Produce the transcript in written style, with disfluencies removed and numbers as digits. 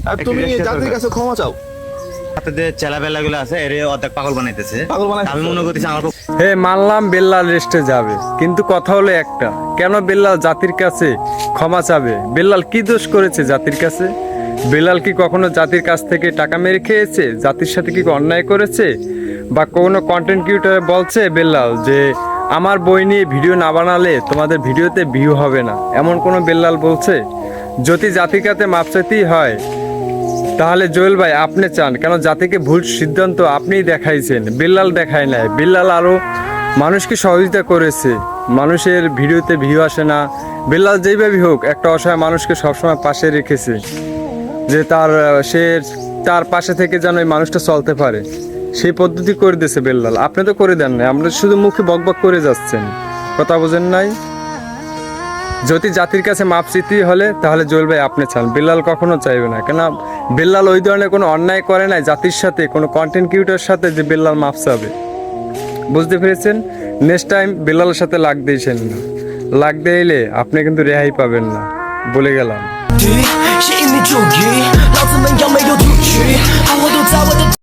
আর তুমি জাতির কাছে ক্ষমা চাও। হাতে যে চেলাবেলাগুলো আছে এর অর্ধেক পাগল বানাইতেছে। আমি মনে করতেছি আমার হে মানলাম বেল্লাল রেস্টে যাবে, কিন্তু কথা হলো একটা, কেন বেল্লাল জাতির কাছে ক্ষমা চাবে? বেল্লাল কি দোষ করেছে জাতির কাছে? বেল্লাল কি কখনো জাতির কাছ থেকে টাকা মেরে খেয়েছে? জাতির সাথে কি অন্যায় করেছে? বা কোনো কন্টেন্ট ক্রিয়েটর বলছে বেল্লাল যে আমার বই নিয়ে ভিডিও না বানালে তোমাদের ভিডিওতে ভিউ হবে না, এমন কোনো বেল্লাল বলছে? যদি জাতির কাছে মাপ চাইতেই হয় তাহলে জুয়েল ভাই আপনি চান কেন? জাতিকে ভুল সিদ্ধান্ত আপনিই দেখাইছেন, বেল্লাল দেখায় নাই। বেল্লাল আরও মানুষকে সহযোগিতা করেছে, মানুষের ভিডিওতে ভিউ আসে না, বেল্লাল যেইভাবেই হোক একটা অসহায় মানুষকে সবসময় পাশে রেখেছে, যে সে তার পাশে থেকে যেন এই মানুষটা চলতে পারে, সেই পদ্ধতি করে দিয়েছে বেল্লাল। আপনি তো করে দেন নাই, আমরা শুধু মুখে বকবক করে যাচ্ছেন, কথা বোঝেন নাই। যদি জাতির কাছে মাপ চাইতেই হলে তাহলে জুয়েল ভাই আপনি চান, বেল্লাল কখনো চাইবে না। কেন বেল্লাল ওই ধরনের কোনো অন্যায় করে নাই জাতির সাথে, কোনো কন্টেন্ট ক্রিয়েটরের সাথে যে বেল্লাল মাপ চাবে। বুঝতে পেরেছেন? নেক্সট টাইম বেল্লালের সাথে লাগ দিয়েছেন না, লাগ দিলে আপনি কিন্তু রেহাই পাবেন না, বলে গেলাম।吸引你注意，老子们有没有出去？好，我都在我的。